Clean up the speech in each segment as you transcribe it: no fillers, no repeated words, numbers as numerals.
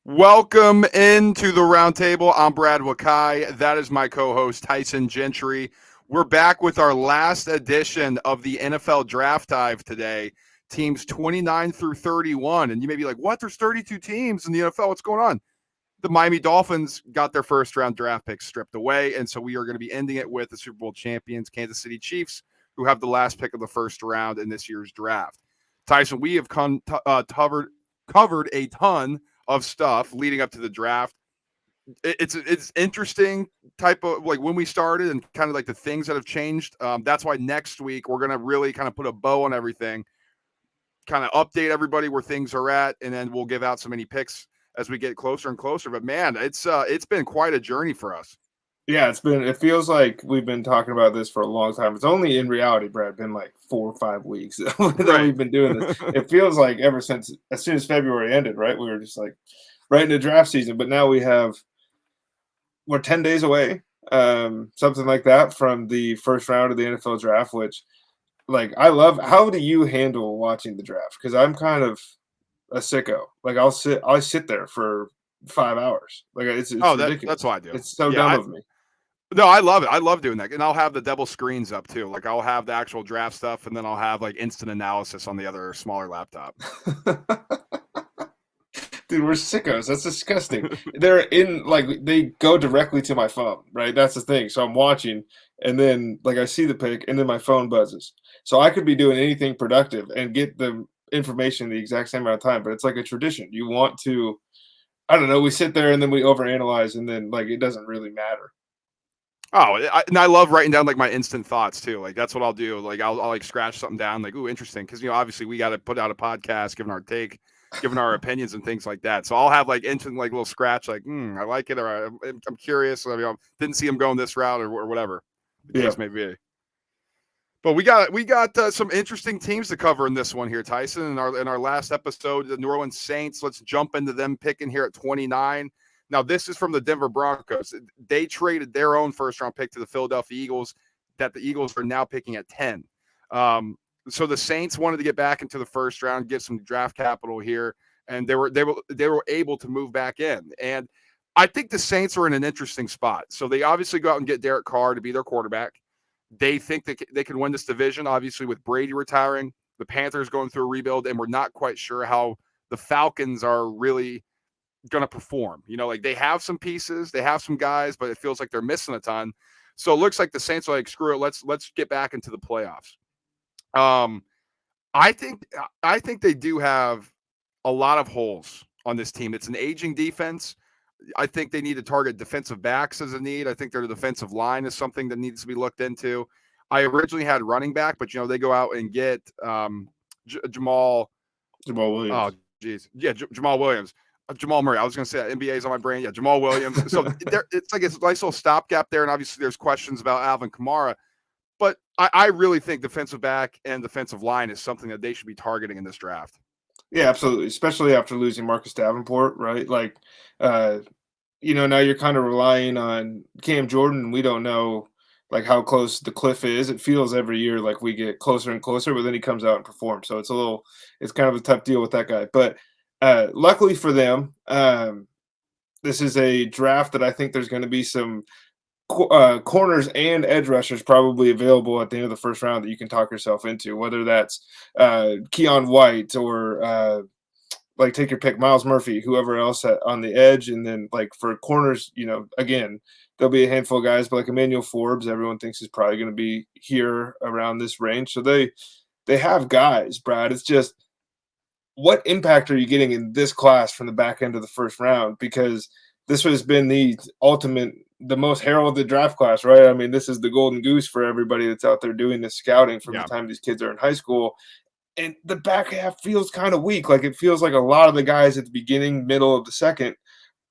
Welcome into the roundtable. I'm Brad Wakai. That is my co-host Tyson Gentry. We're back with our last edition of the NFL Draft Dive today. Teams 29 through 31. And you may be like, what? There's 32 teams in the NFL. What's going on? The Miami Dolphins got their first round draft picks stripped away. And so we are going to be ending it with the Super Bowl champions, Kansas City Chiefs, who have the last pick of the first round in this year's draft. Tyson, we have covered a ton of stuff leading up to the draft. It's interesting type of like when we started and kind of like the things that have changed. That's why next week we're gonna really kind of put a bow on everything, kind of update everybody where things are at, and then we'll give out so many picks as we get closer and closer. But man, it's been quite a journey for us. Yeah, it feels like we've been talking about this for a long time. It's only in reality, Brad, been like 4 or 5 weeks that we've been doing this. It feels like ever since, as soon as February ended, right? We were just like right into draft season, but now we're 10 days away, something like that, from the first round of the NFL draft, which like I love. How do you handle watching the draft? Because I'm kind of a sicko. Like I sit there for 5 hours. Like it's ridiculous. That's what I do. It's so dumb of me. No, I love it. I love doing that. And I'll have the double screens up too. Like I'll have the actual draft stuff and then I'll have like instant analysis on the other smaller laptop. Dude, we're sickos. That's disgusting. They're in like they go directly to my phone, right? That's the thing. So I'm watching and then like I see the pick and then my phone buzzes. So I could be doing anything productive and get the information the exact same amount of time, but it's like a tradition. You want to, I don't know, we sit there and then we overanalyze and then like it doesn't really matter. And I love writing down like my instant thoughts too. Like that's what I'll do. Like I'll like scratch something down. Like, ooh, interesting. Because obviously we got to put out a podcast, giving our take, giving our opinions and things like that. So I'll have like instant like little scratch, like, I like it, or I'm curious. I didn't see him going this route or whatever the case may be. But we got some interesting teams to cover in this one here, Tyson. In our last episode, the New Orleans Saints. Let's jump into them picking here at 29. Now, this is from the Denver Broncos. They traded their own first-round pick to the Philadelphia Eagles that the Eagles are now picking at 10. So the Saints wanted to get back into the first round, get some draft capital here, and they were able to move back in. And I think the Saints are in an interesting spot. So they obviously go out and get Derek Carr to be their quarterback. They think that they can win this division, obviously, with Brady retiring, the Panthers going through a rebuild, and we're not quite sure how the Falcons are really – going to perform. Like they have some pieces, they have some guys, but it feels like they're missing a ton. So it looks like the Saints are like, screw it, let's get back into the playoffs. I think they do have a lot of holes on this team. It's an aging defense. I think they need to target defensive backs as a need. I think their defensive line is something that needs to be looked into. I originally had running back, but they go out and get Jamal Williams. Oh, geez. Yeah, Jamal Williams. Jamal Murray. I was going to say NBA's on my brain. Yeah, Jamal Williams. So it's like a nice little stopgap there, and obviously there's questions about Alvin Kamara. But I really think defensive back and defensive line is something that they should be targeting in this draft. Yeah, absolutely, especially after losing Marcus Davenport, right? Like, now you're kind of relying on Cam Jordan. We don't know like how close the cliff is. It feels every year like we get closer and closer, but then he comes out and performs. So it's kind of a tough deal with that guy. But luckily for them, this is a draft that I think there's going to be some corners and edge rushers probably available at the end of the first round that you can talk yourself into, whether that's Keon White or like take your pick, Miles Murphy, whoever else on the edge. And then like for corners, again, there'll be a handful of guys, but like Emmanuel Forbes, everyone thinks is probably going to be here around this range. So they have guys, Brad. It's just, what impact are you getting in this class from the back end of the first round? Because this has been the most heralded draft class, right? I mean, this is the golden goose for everybody that's out there doing this scouting from the time these kids are in high school. And the back half feels kind of weak. Like it feels like a lot of the guys at the beginning, middle of the second,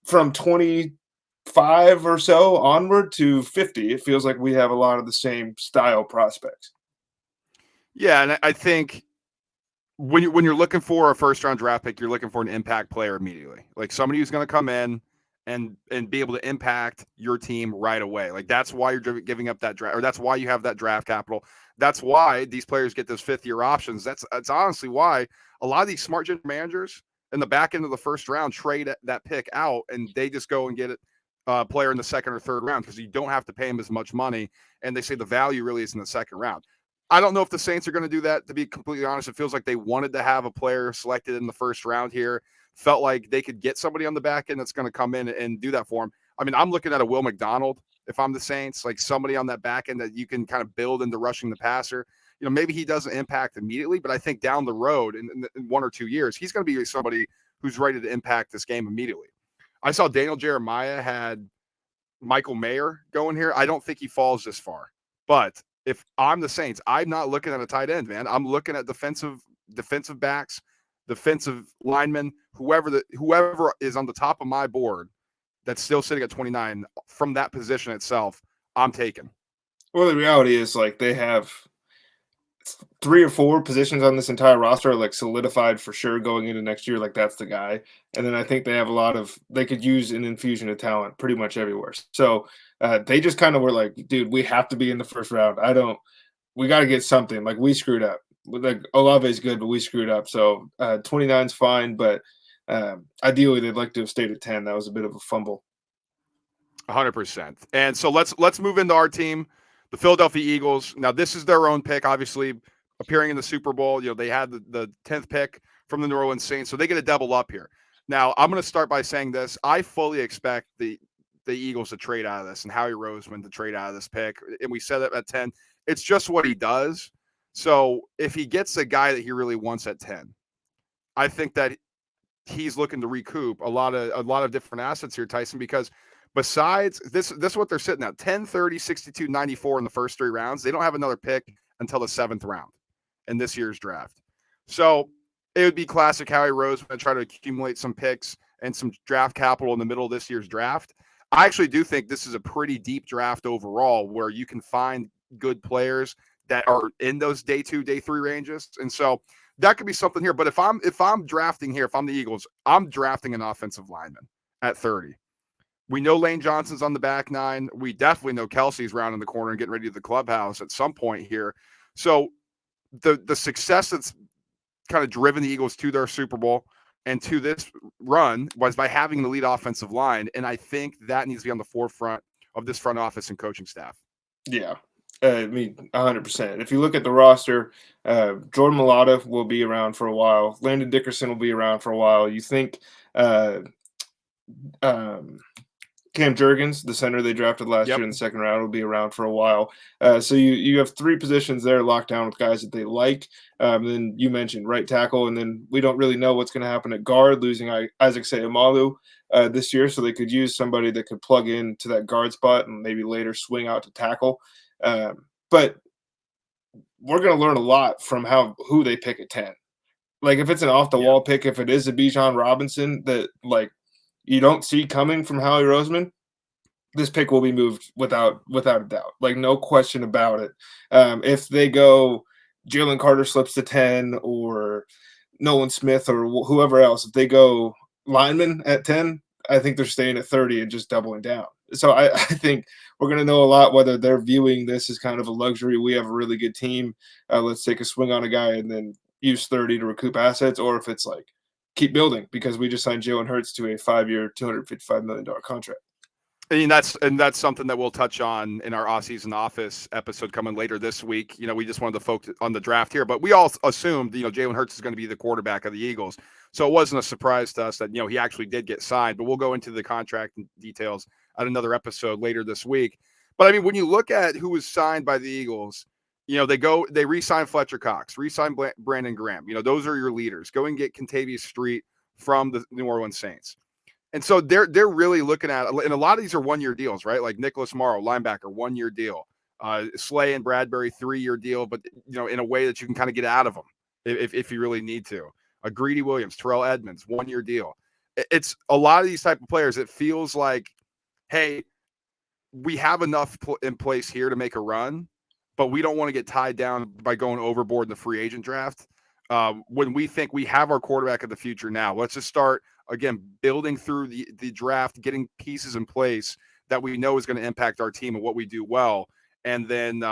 from 25 or so onward to 50, it feels like we have a lot of the same style prospects. Yeah, and I think when you're looking for a first round draft pick, you're looking for an impact player immediately, like somebody who's going to come in and be able to impact your team right away. Like that's why you're giving up that draft, or that's why you have that draft capital. That's why these players get those 5th-year options. That's honestly why a lot of these smart general managers, in the back end of the first round, trade that pick out, and they just go and get it. Player in the second or third round because you don't have to pay him as much money. And they say the value really is in the second round. I don't know if the Saints are going to do that, to be completely honest. It feels like they wanted to have a player selected in the first round here. Felt like they could get somebody on the back end that's going to come in and do that for them. I mean, I'm looking at a Will McDonald if I'm the Saints, like somebody on that back end that you can kind of build into rushing the passer. Maybe he doesn't impact immediately, but I think down the road in 1 or 2 years, he's going to be somebody who's ready to impact this game immediately. I saw Daniel Jeremiah had Michael Mayer going here. I don't think he falls this far. But if I'm the Saints, I'm not looking at a tight end, man. I'm looking at defensive backs, defensive linemen, whoever is on the top of my board that's still sitting at 29 from that position itself, I'm taking. Well, the reality is like they have 3 or 4 positions on this entire roster are like solidified for sure going into next year. Like that's the guy. And then I think they have a lot of they could use an infusion of talent pretty much everywhere. So they just kind of were like, dude, we have to be in the first round. We got to get something. Like we screwed up. Like Olave is good, but we screwed up. So 29 is fine, but ideally they'd like to have stayed at 10. That was a bit of a fumble. 100%. And so let's move into our team, the Philadelphia Eagles. Now this is their own pick, obviously appearing in the Super Bowl. They had the 10th pick from the New Orleans Saints, so they get a double up here. Now I'm going to start by saying this: I fully expect the Eagles to trade out of this and Howie Roseman to trade out of this pick. And we said it at 10. It's just what he does. So if he gets the guy that he really wants at 10, I think that he's looking to recoup a lot of different assets here, Tyson, because besides this is what they're sitting at: 10, 30, 62, 94 in the first 3 rounds. They don't have another pick until the 7th round in this year's draft. So it would be classic Howie Roseman try to accumulate some picks and some draft capital in the middle of this year's draft. I actually do think this is a pretty deep draft overall where you can find good players that are in those day 2, day 3 ranges. And so that could be something here. But if I'm drafting here, if I'm the Eagles, I'm drafting an offensive lineman at 30. We know Lane Johnson's on the back 9. We definitely know Kelsey's rounding the corner and getting ready to the clubhouse at some point here. So the success that's kind of driven the Eagles to their Super Bowl and to this run was by having the lead offensive line. And I think that needs to be on the forefront of this front office and coaching staff. Yeah. I mean, 100%. If you look at the roster, Jordan Mailata will be around for a while. Landon Dickerson will be around for a while. You think Cam Jurgens, the center they drafted last year in the second round, will be around for a while. So you have 3 positions there locked down with guys that they like. Then you mentioned right tackle, and then we don't really know what's going to happen at guard, losing Isaac Seumalo this year. So they could use somebody that could plug into that guard spot and maybe later swing out to tackle. But we're going to learn a lot from who they pick at 10. Like if it's an off the wall pick, if it is a Bijan Robinson that like you don't see coming from Howie Roseman, this pick will be moved without a doubt. Like no question about it. If they go Jalen Carter slips to 10 or Nolan Smith or whoever else, if they go lineman at 10, I think they're staying at 30 and just doubling down. So I think we're going to know a lot whether they're viewing this as kind of a luxury. We have a really good team. Let's take a swing on a guy and then use 30 to recoup assets, or if it's like keep building because we just signed Jalen Hurts to a 5-year, $255 million contract. I mean, that's something that we'll touch on in our off-season office episode coming later this week. We just wanted to focus on the draft here, but we all assumed, Jalen Hurts is going to be the quarterback of the Eagles. So it wasn't a surprise to us that, he actually did get signed, but we'll go into the contract details at another episode later this week. But I mean, when you look at who was signed by the Eagles, they re-sign Fletcher Cox, re-sign Brandon Graham. Those are your leaders. Go and get Kentavious Street from the New Orleans Saints. And so they're really looking at, and a lot of these are 1-year deals, right? Like Nicholas Morrow, linebacker, 1-year deal. Slay and Bradbury, 3-year deal, but in a way that you can kind of get out of them if you really need to. Greedy Williams, Terrell Edmonds, 1-year deal. It's a lot of these type of players. It feels like, hey, we have enough in place here to make a run, but we don't want to get tied down by going overboard in the free agent draft. When we think we have our quarterback of the future now, let's just start again building through the draft, getting pieces in place that we know is going to impact our team and what we do well, and then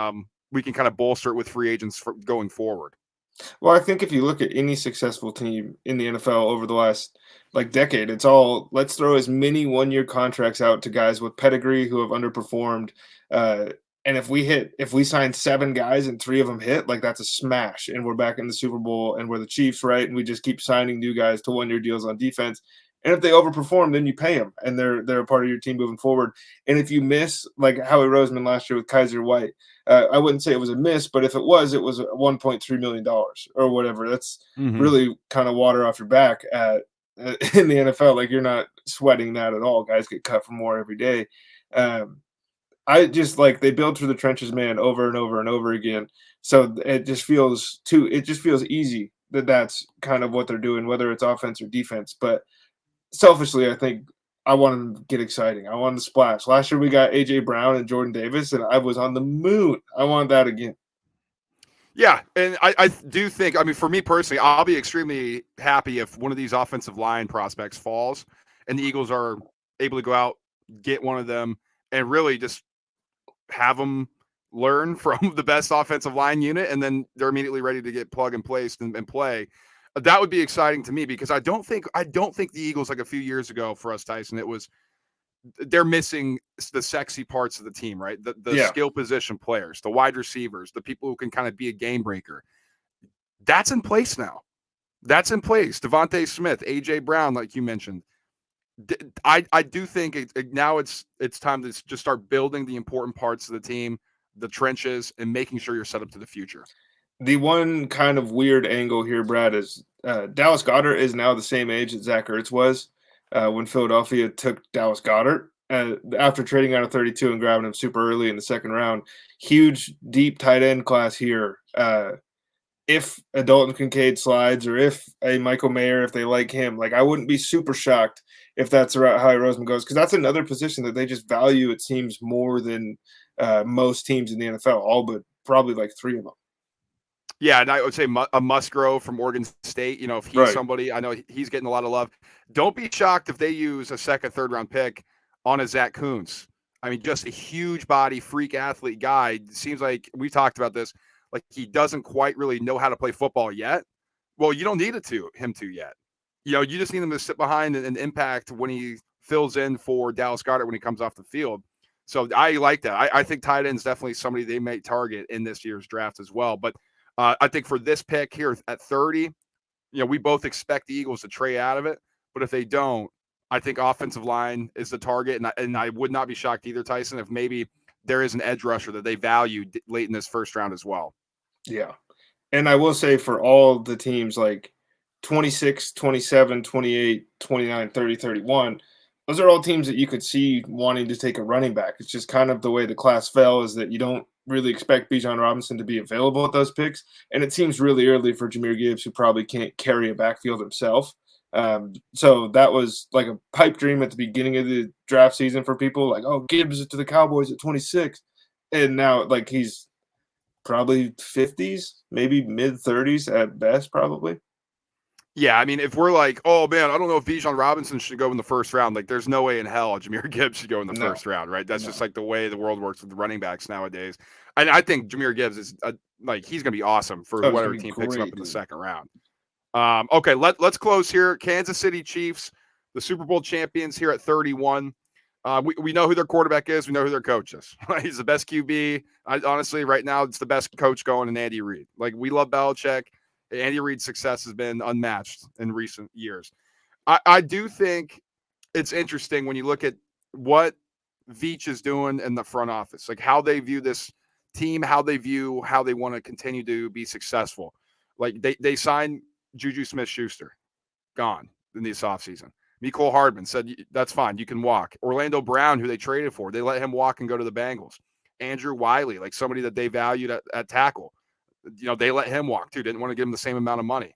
we can kind of bolster it with free agents going forward. Well, I think if you look at any successful team in the NFL over the last like decade, it's all let's throw as many 1-year contracts out to guys with pedigree who have underperformed. Uh, and if we sign 7 guys and 3 of them hit, like that's a smash, and we're back in the Super Bowl, and we're the Chiefs, right? And we just keep signing new guys to 1-year deals on defense. And if they overperform, then you pay them, and they're a part of your team moving forward. And if you miss, like Howie Roseman last year with Kaiser White, I wouldn't say it was a miss, but if it was $1.3 million or whatever. That's Mm-hmm. really kind of water off your back at in the NFL. Like you're not sweating that at all. Guys get cut for more every day. Um, I just like they build through the trenches, man, over and over and over again. So it just feels easy that that's kind of what they're doing, whether it's offense or defense. But selfishly, I think I want them to get exciting. I want to splash. Last year we got AJ Brown and Jordan Davis, and I was on the moon. I want that again. Yeah, and I do think, I mean, for me personally, I'll be extremely happy if one of these offensive line prospects falls and the Eagles are able to go out, get one of them, and really just have them learn from the best offensive line unit, and then they're immediately ready to get plug and placed and play. That would be exciting to me because I don't think the Eagles like a few years ago for us, Tyson. It was they're missing the sexy parts of the team, right? The Yeah. skill position players, the wide receivers, the people who can kind of be a game breaker. That's in place now. That's in place. Devontae Smith, AJ Brown, like you mentioned. I do think now it's time to just start building the important parts of the team, the trenches, and making sure you're set up to the future. The one kind of weird angle here, Brad, is Dallas Goedert is now the same age that Zach Ertz was when Philadelphia took Dallas Goedert after trading out of 32 and grabbing him super early in the second round. Huge, deep tight end class here. If a Dalton Kincaid slides or if a Michael Mayer, if they like him, like I wouldn't be super shocked if that's the route Howie Roseman goes because that's another position that they just value, it seems, more than most teams in the NFL, all but probably like 3 of them. Yeah, and I would say a Musgrove from Oregon State. You know, if he's Right. somebody, I know he's getting a lot of love. Don't be shocked if they use a second, third round pick on a Zach Kuntz. I mean, just a huge body, freak athlete guy. It seems like we talked about this. Like he doesn't quite really know how to play football yet. Well, you don't need him to yet. You know, you just need him to sit behind and impact when he fills in for Dallas Goedert when he comes off the field. So I like that. I think tight end is definitely somebody they may target in this year's draft as well. But I think for this pick here at 30, you know, we both expect the Eagles to trade out of it. But if they don't, I think offensive line is the target. And I would not be shocked either, Tyson, if maybe there is an edge rusher that they value late in this first round as well. Yeah. And I will say for all the teams like 26, 27, 28, 29, 30, 31, those are all teams that you could see wanting to take a running back. It's just kind of the way the class fell is that you don't really expect Bijan Robinson to be available at those picks. And it seems really early for Jahmyr Gibbs, who probably can't carry a backfield himself. So that was like a pipe dream at the beginning of the draft season for people like, oh, Gibbs to the Cowboys at 26. And now like he's probably 50s, maybe mid 30s at best, probably. Yeah, I mean, if we're like, oh man, I don't know if Bijan Robinson should go in the first round, like there's no way in hell Jahmyr Gibbs should go in the No, first round, right? That's no. just like the way the world works with the running backs nowadays. And I think Jahmyr Gibbs is like he's gonna be awesome for Oh, it's whatever gonna be team picks him up great, in the dude. second round. Okay, let's close here. Kansas City Chiefs, the Super Bowl champions here at 31. We know who their quarterback is. We know who their coach is. He's the best QB. Honestly, right now, it's the best coach going in Andy Reid. Like, we love Belichick. Andy Reid's success has been unmatched in recent years. I do think it's interesting when you look at what Veach is doing in the front office, like how they view this team, how they want to continue to be successful. Like, they signed Juju Smith-Schuster, gone in this offseason. Mecole Hardman said, that's fine. You can walk. Orlando Brown, who they traded for, they let him walk and go to the Bengals. Andrew Wiley, like somebody that they valued at tackle, you know, they let him walk too. Didn't want to give him the same amount of money.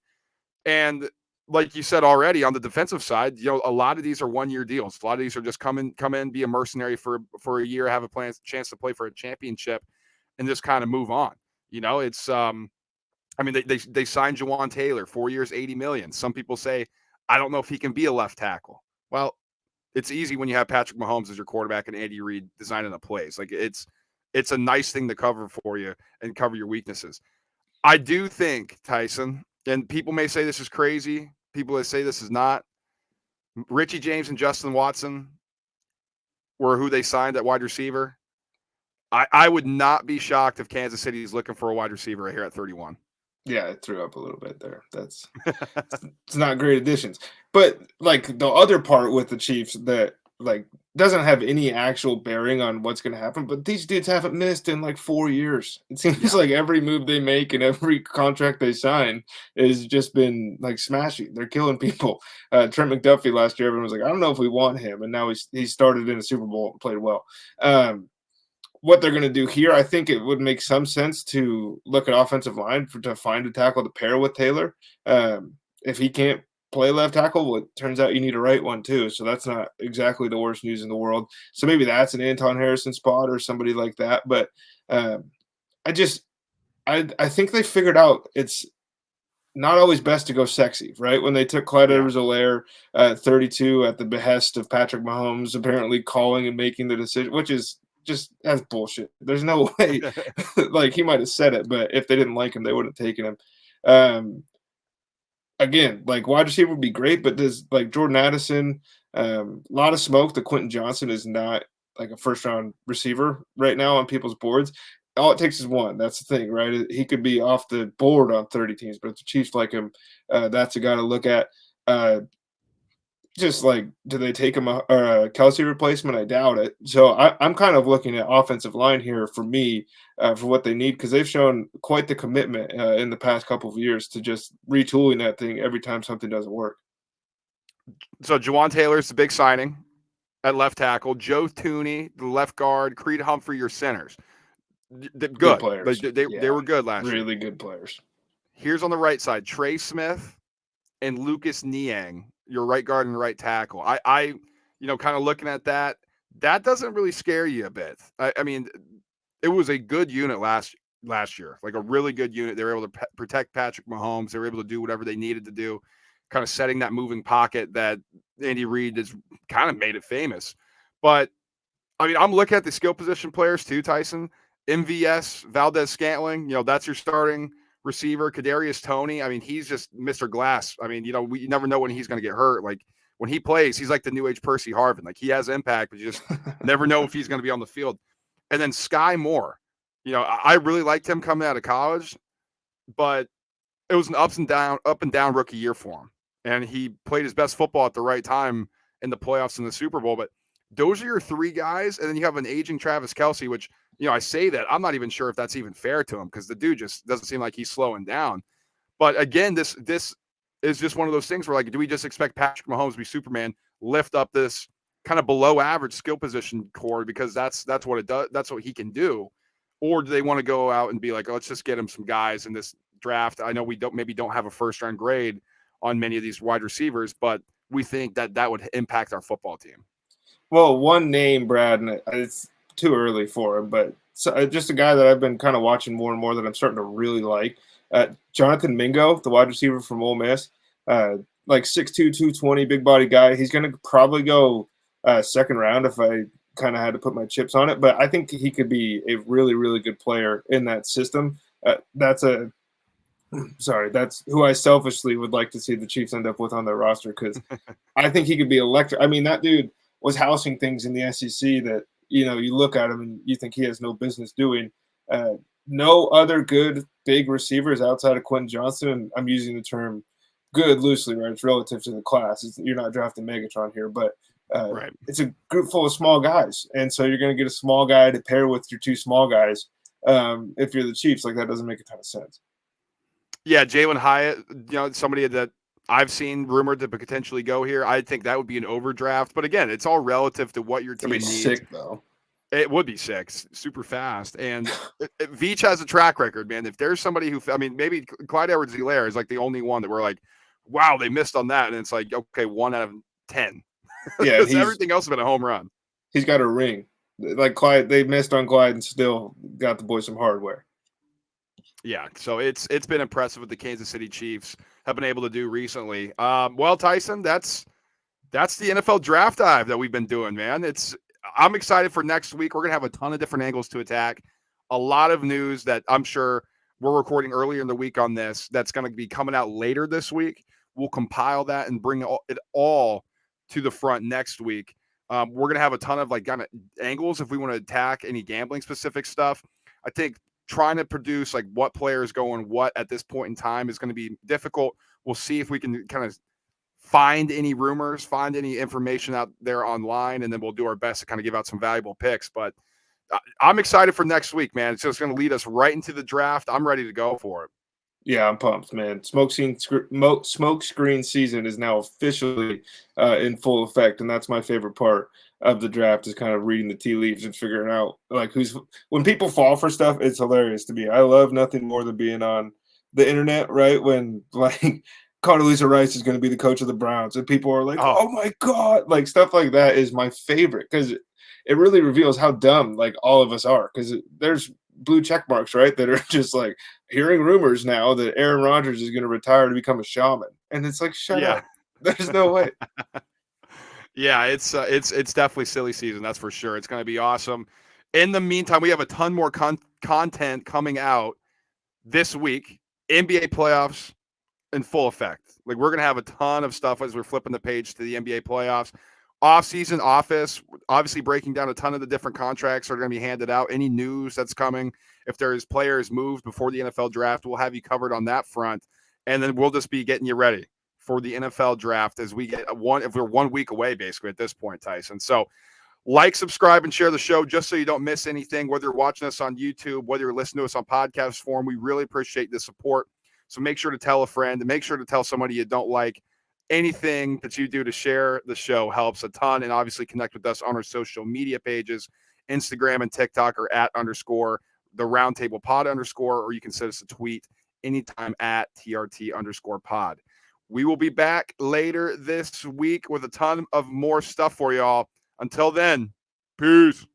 And like you said already on the defensive side, you know, a lot of these are 1-year deals. A lot of these are just come in, be a mercenary for a year, have a chance to play for a championship and just kind of move on. You know, it's, I mean, they signed Jawan Taylor, 4 years, $80 million. Some people say, I don't know if he can be a left tackle. Well, it's easy when you have Patrick Mahomes as your quarterback and Andy Reid designing the plays. Like it's a nice thing to cover for you and cover your weaknesses. I do think, Tyson, and people may say this is crazy. People that say this is not. Richie James and Justin Watson were who they signed at wide receiver. I would not be shocked if Kansas City is looking for a wide receiver right here at 31. Yeah, it threw up a little bit there. It's not great additions. But like the other part with the Chiefs that like doesn't have any actual bearing on what's going to happen, but these dudes haven't missed in like 4 years. It seems Yeah. like every move they make and every contract they sign has just been like smashing. They're killing people. Trent McDuffie last year, everyone was like, I don't know if we want him, and now he started in a Super Bowl and played well. What they're going to do here, I think it would make some sense to look at offensive line to find a tackle to pair with Taylor. If he can't play left tackle, well, it turns out you need a right one too. So that's not exactly the worst news in the world. So maybe that's an Anton Harrison spot or somebody like that. But I just, I think they figured out it's not always best to go sexy, right? When they took Clyde Yeah. Edwards-Helaire at 32 at the behest of Patrick Mahomes, apparently calling and making the decision, which is just that's bullshit. There's no way. Like he might have said it, but if they didn't like him, they wouldn't have taken him. Again, like wide receiver would be great, but does like Jordan Addison, a lot of smoke that Quentin Johnson is not like a first round receiver right now on people's boards. All it takes is one. That's the thing, right? He could be off the board on 30 teams, but if the Chiefs like him, that's a guy to look at. Just like, do they take him a Kelsey replacement? I doubt it. So I'm kind of looking at offensive line here for me for what they need because they've shown quite the commitment in the past couple of years to just retooling that thing every time something doesn't work. So Jawan Taylor's the big signing at left tackle. Joe Thuney, the left guard. Creed Humphrey, your centers. Good Good. players. They were good last year. Really good players. Here's on the right side, Trey Smith and Lucas Niang, your right guard and right tackle. I kind of looking at that doesn't really scare you a bit. I mean, it was a good unit last year, like a really good unit. They were able to protect Patrick Mahomes. They were able to do whatever they needed to do, kind of setting that moving pocket that Andy Reid has kind of made it famous. But I mean, I'm looking at the skill position players too, Tyson. MVS, Valdez Scantling, that's your starting receiver. Kadarius Toney, I mean, he's just Mr. Glass. I mean, you never know when he's going to get hurt. Like when he plays, he's like the new age Percy Harvin. Like he has impact, but you just never know if he's going to be on the field. And then Sky Moore, I really liked him coming out of college, but it was an up and down rookie year for him. And he played his best football at the right time in the playoffs in the Super Bowl. But those are your three guys. And then you have an aging Travis Kelce, which, I say that I'm not even sure if that's even fair to him because the dude just doesn't seem like he's slowing down. But again, this is just one of those things where, like, do we just expect Patrick Mahomes to be Superman, lift up this kind of below average skill position core because that's what it does. That's what he can do. Or do they want to go out and be like, oh, let's just get him some guys in this draft? I know we don't have a first round grade on many of these wide receivers, but we think that would impact our football team. Well, one name, Brad, and it's too early for him, but just a guy that I've been kind of watching more and more that I'm starting to really like. Jonathan Mingo, the wide receiver from Ole Miss, like 6'2", 220, big body guy. He's going to probably go second round if I kind of had to put my chips on it, but I think he could be a really, really good player in that system. That's who I selfishly would like to see the Chiefs end up with on their roster because I think he could be electric. I mean, that dude was housing things in the SEC that, you look at him and you think he has no business doing. No other good big receivers outside of Quentin Johnson. And I'm using the term good loosely, right? It's relative to the class. You're not drafting Megatron here, but Right. It's a group full of small guys. And so you're going to get a small guy to pair with your two small guys. If you're the Chiefs, like that doesn't make a ton of sense. Yeah, Jalen Hyatt, somebody that I've seen rumored to potentially go here. I think that would be an overdraft. But again, it's all relative to what your team It'd be needs. sick, though. It would be sick, super fast. And Veach has a track record, man. If there's somebody maybe Clyde Edwards-Helaire is like the only one that we're like, wow, they missed on that. And it's like, okay, 1 out of 10. Yeah, everything else has been a home run. He's got a ring. Like Clyde, they missed on Clyde and still got the boys some hardware. Yeah, so it's been impressive what the Kansas City Chiefs have been able to do recently. Well, Tyson, that's the NFL draft dive that we've been doing, man. I'm excited for next week. We're gonna have a ton of different angles to attack. A lot of news that I'm sure We're recording earlier in the week on this. That's going to be coming out later this week. We'll compile that and bring it all to the front next week. We're going to have a ton of like kind of angles if we want to attack any gambling specific stuff. I think trying to produce like what players going what at this point in time is going to be difficult. We'll see if we can kind of find any rumors, find any information out there online, and then we'll do our best to kind of give out some valuable picks. But I'm excited for next week, man. It's just going to lead us right into the draft. I'm ready to go for it. Yeah, I'm pumped, man. Smoke screen season is now officially in full effect, and that's my favorite part of the draft is kind of reading the tea leaves and figuring out like who's when people fall for stuff. It's hilarious to me. I love nothing more than being on the internet, right? When like Condoleezza Rice is going to be the coach of the Browns, and people are like, "Oh my god!" Like stuff like that is my favorite because it really reveals how dumb like all of us are. Because there's blue check marks, right? That are just like hearing rumors now that Aaron Rodgers is going to retire to become a shaman, and it's like, shut up. There's no way. Yeah, it's definitely silly season. That's for sure. It's going to be awesome. In the meantime, we have a ton more content coming out this week. NBA playoffs in full effect. Like we're going to have a ton of stuff as we're flipping the page to the NBA playoffs. Off-season office, obviously breaking down a ton of the different contracts that are going to be handed out. Any news that's coming, if there's players moved before the NFL draft, we'll have you covered on that front. And then we'll just be getting you ready for the NFL draft as we get if we're 1 week away basically at this point, Tyson. So like, subscribe, and share the show just so you don't miss anything, whether you're watching us on YouTube, whether you're listening to us on podcast form. We really appreciate the support. So make sure to tell a friend and make sure to tell somebody you don't like. Anything that you do to share the show helps a ton. And obviously connect with us on our social media pages, Instagram and TikTok are @ the roundtable pod _ or you can send us a tweet anytime at TRT _ pod. We will be back later this week with a ton of more stuff for y'all. Until then, peace.